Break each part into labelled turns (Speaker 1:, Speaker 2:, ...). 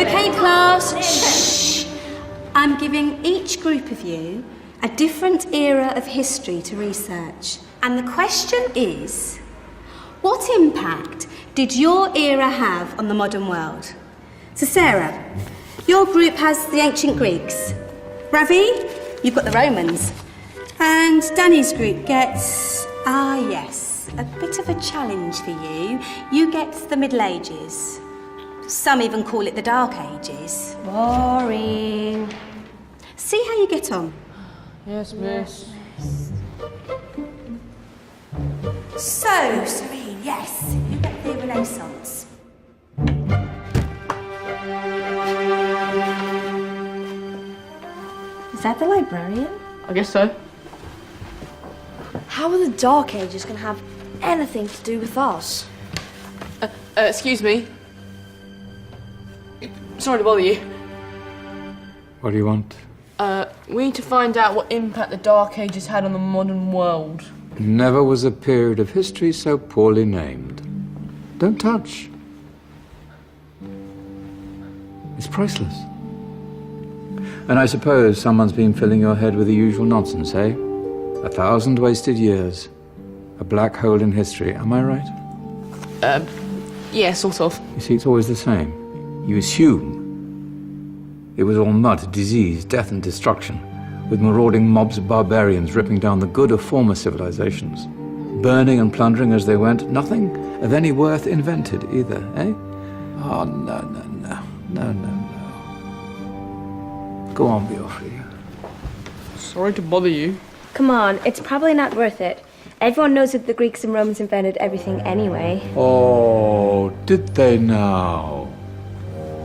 Speaker 1: Okay, class. Shh. I'm giving each group of you a different era of history to research. And the question is, what impact did your era have on the modern world? So Sarah, your group has the ancient Greeks. Ravi, you've got the Romans. And Danny's group gets, yes, a bit of a challenge for you. You get the Middle Ages. Some even call it the Dark Ages. Boring. See how you get on.
Speaker 2: Yes, miss.
Speaker 1: So, Serene, yes, you get the Renaissance.
Speaker 3: Is that the librarian?
Speaker 2: I guess so.
Speaker 3: How are the Dark Ages going to have anything to do with us?
Speaker 2: Excuse me. Sorry to bother you.
Speaker 4: What do you want?
Speaker 2: We need to find out what impact the Dark Ages had on the modern world.
Speaker 4: Never was a period of history so poorly named. Don't touch. It's priceless. And I suppose someone's been filling your head with the usual nonsense, eh? 1,000 wasted years. A black hole in history, am I right?
Speaker 2: Yeah, sort of.
Speaker 4: You see, it's always the same. You assume it was all mud, disease, death and destruction, with marauding mobs of barbarians ripping down the good of former civilizations, burning and plundering as they went, nothing of any worth invented either, eh? Oh, no. Go on, Beofrey.
Speaker 2: Sorry to bother you.
Speaker 3: Come on, it's probably not worth it. Everyone knows that the Greeks and Romans invented everything anyway.
Speaker 4: Oh, did they now?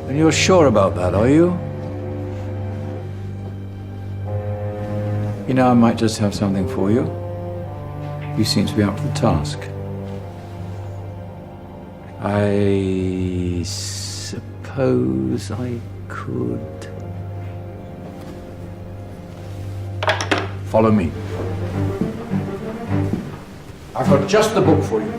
Speaker 4: And you're sure about that, are you? You know, I might just have something for you. You seem to be up to the task. I suppose I could... Follow me. I've got just the book for you.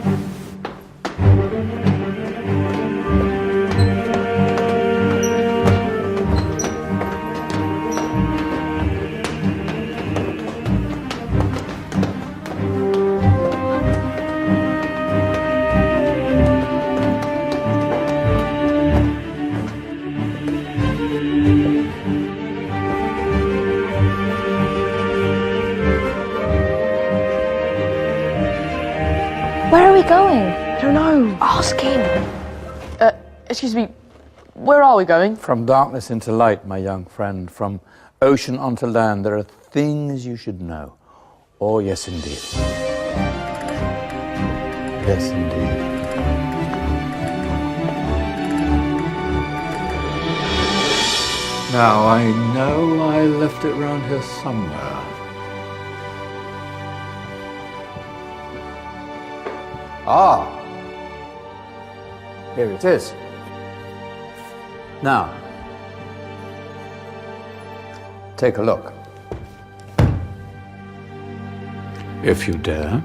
Speaker 3: Where are we going?
Speaker 2: I don't know.
Speaker 3: Ask him.
Speaker 2: Excuse me. Where are we going?
Speaker 4: From darkness into light, my young friend. From ocean onto land, there are things you should know. Oh, yes, indeed. Yes, indeed. Now, I know I left it round here somewhere. Ah, here it is. Now, take a look. If you dare.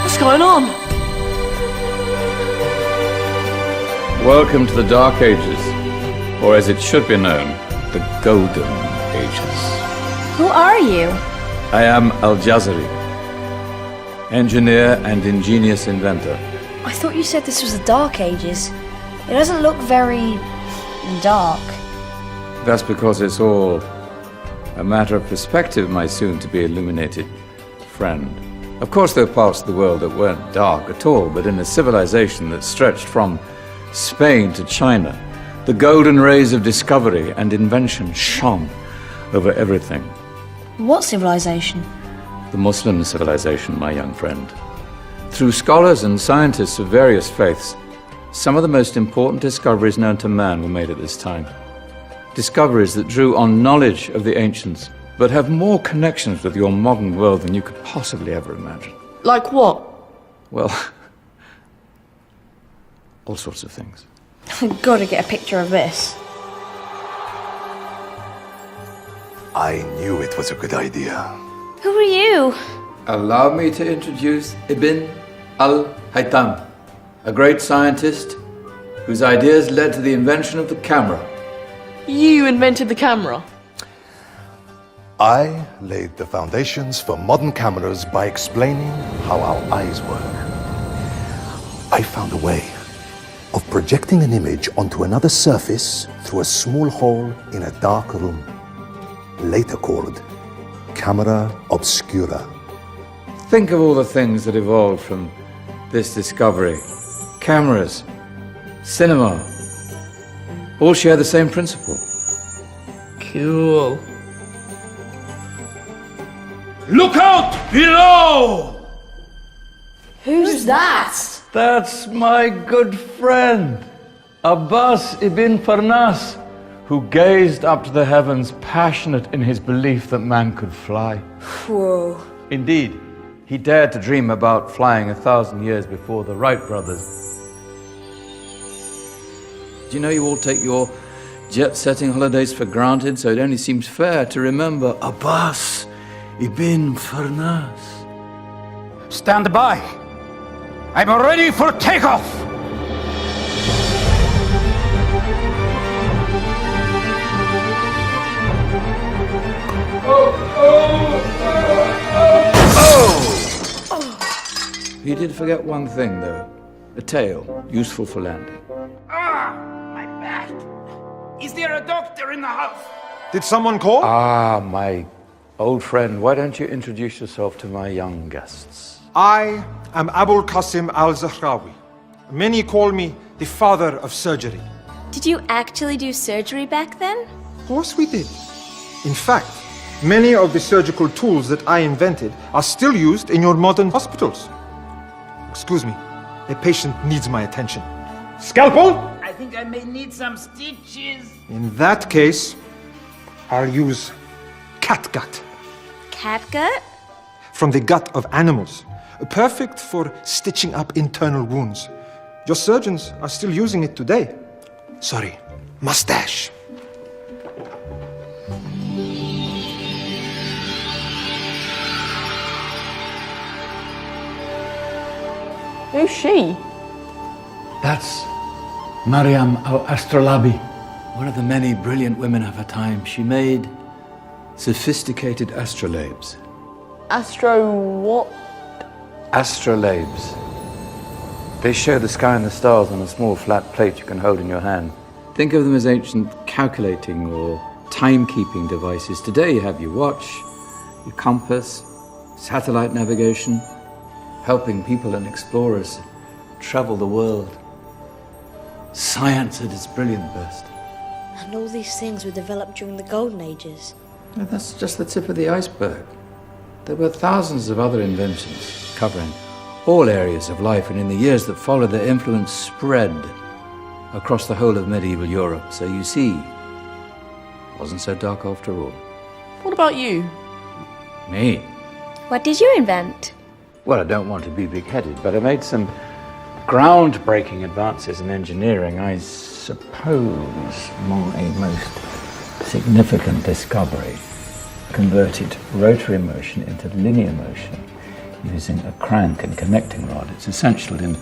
Speaker 2: What's going on?
Speaker 4: Welcome to the Dark Ages, or as it should be known, the Golden Ages.
Speaker 3: Who are you?
Speaker 4: I am Al-Jazari, engineer and ingenious inventor.
Speaker 3: I thought you said this was the Dark Ages. It doesn't look very... dark.
Speaker 4: That's because it's all a matter of perspective, my soon-to-be illuminated friend. Of course, there are parts of the world that weren't dark at all, but in a civilization that stretched from Spain to China, the golden rays of discovery and invention shone over everything.
Speaker 3: What civilization?
Speaker 4: The Muslim civilization, my young friend. Through scholars and scientists of various faiths, some of the most important discoveries known to man were made at this time. Discoveries that drew on knowledge of the ancients, but have more connections with your modern world than you could possibly ever imagine.
Speaker 2: Like what?
Speaker 4: Well, all sorts of things.
Speaker 3: I've got to get a picture of this.
Speaker 5: I knew it was a good idea.
Speaker 3: Who are you?
Speaker 4: Allow me to introduce Ibn al-Haytham, a great scientist whose ideas led to the invention of the camera.
Speaker 2: You invented the camera?
Speaker 5: I laid the foundations for modern cameras by explaining how our eyes work. I found a way of projecting an image onto another surface through a small hole in a dark room, later called camera obscura.
Speaker 4: Think of all the things that evolved from this discovery. Cameras, cinema, all share the same principle.
Speaker 2: Cool.
Speaker 6: Look out below!
Speaker 2: Who's that?
Speaker 4: That's my good friend, Abbas ibn Farnas, who gazed up to the heavens, passionate in his belief that man could fly.
Speaker 1: Whoa.
Speaker 4: Indeed, he dared to dream about flying 1,000 years before the Wright brothers. Do you know you all take your jet-setting holidays for granted, so it only seems fair to remember Abbas ibn Farnas.
Speaker 6: Stand by. I'm ready for takeoff.
Speaker 4: He did forget one thing, though. A tail, useful for landing.
Speaker 6: My back. Is there a doctor in the house?
Speaker 5: Did someone call?
Speaker 4: Ah, my old friend, why don't you introduce yourself to my young guests?
Speaker 7: I am Abul Qasim al-Zahrawi. Many call me the father of surgery.
Speaker 3: Did you actually do surgery back then?
Speaker 7: Of course we did. In fact, many of the surgical tools that I invented are still used in your modern hospitals. Excuse me, a patient needs my attention. Scalpel?
Speaker 6: I think I may need some stitches.
Speaker 7: In that case, I'll use catgut.
Speaker 3: Catgut?
Speaker 7: From the gut of animals. Perfect for stitching up internal wounds. Your surgeons are still using it today. Sorry, mustache.
Speaker 2: Who's she?
Speaker 4: That's Maryam al-Astrolabi, one of the many brilliant women of her time. She made sophisticated astrolabes.
Speaker 2: Astro what?
Speaker 4: Astrolabes. They show the sky and the stars on a small flat plate you can hold in your hand. Think of them as ancient calculating or timekeeping devices. Today you have your watch, your compass, satellite navigation, helping people and explorers travel the world. Science at its brilliant best.
Speaker 8: And all these things were developed during the Golden Ages.
Speaker 4: Now, that's just the tip of the iceberg. There were thousands of other inventions covering all areas of life, and in the years that followed, their influence spread across the whole of medieval Europe. So you see, it wasn't so dark after all.
Speaker 2: What about you?
Speaker 4: Me?
Speaker 3: What did you invent?
Speaker 4: Well, I don't want to be big-headed, but I made some groundbreaking advances in engineering. I suppose my most significant discovery converted rotary motion into linear motion using a crank and connecting rod. It's essential in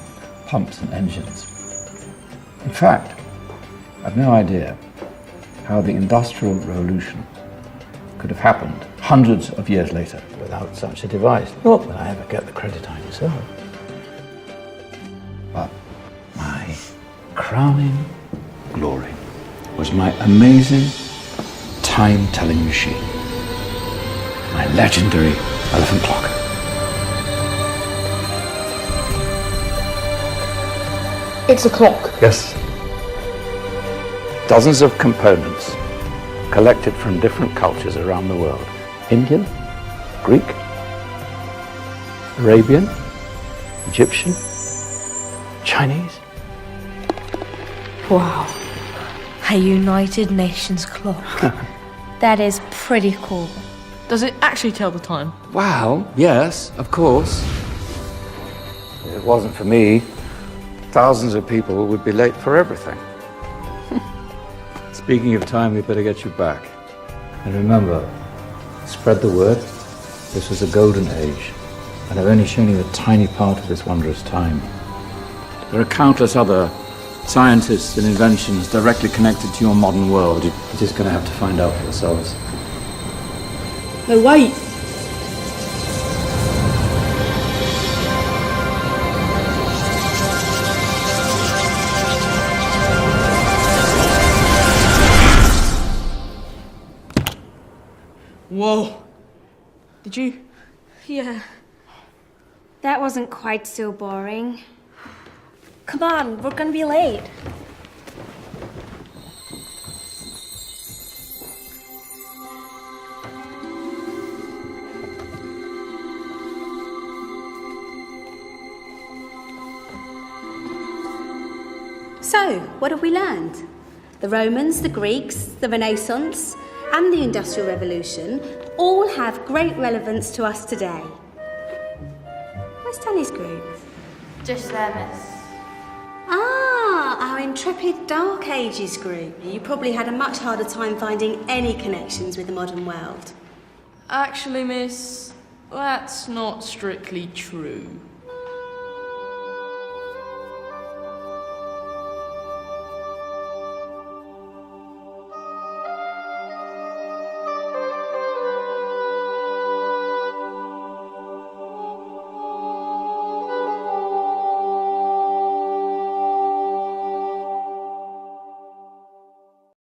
Speaker 4: pumps and engines. In fact, I've no idea how the Industrial Revolution could have happened hundreds of years later without such a device. Not that I ever get the credit I deserve. But my crowning glory was my amazing time-telling machine. My legendary elephant clock.
Speaker 2: It's a clock.
Speaker 4: Yes. Dozens of components collected from different cultures around the world. Indian, Greek, Arabian, Egyptian, Chinese.
Speaker 8: Wow. A United Nations clock.
Speaker 3: That is pretty cool.
Speaker 2: Does it actually tell the time?
Speaker 4: Wow, yes, of course. If it wasn't for me, thousands of people would be late for everything. Speaking of time, we better get you back. And remember, spread the word. This was a golden age, and I've only shown you a tiny part of this wondrous time. There are countless other scientists and inventions directly connected to your modern world. You're just going to have to find out for yourselves.
Speaker 2: No, wait. Whoa. Did you?
Speaker 3: Yeah. That wasn't quite so boring. Come on, we're gonna be late.
Speaker 1: So, what have we learned? The Romans, the Greeks, the Renaissance, and the Industrial Revolution all have great relevance to us today. Where's Danny's group?
Speaker 9: Just there, miss.
Speaker 1: Ah, our intrepid Dark Ages group. You probably had a much harder time finding any connections with the modern world.
Speaker 2: Actually, miss, that's not strictly true.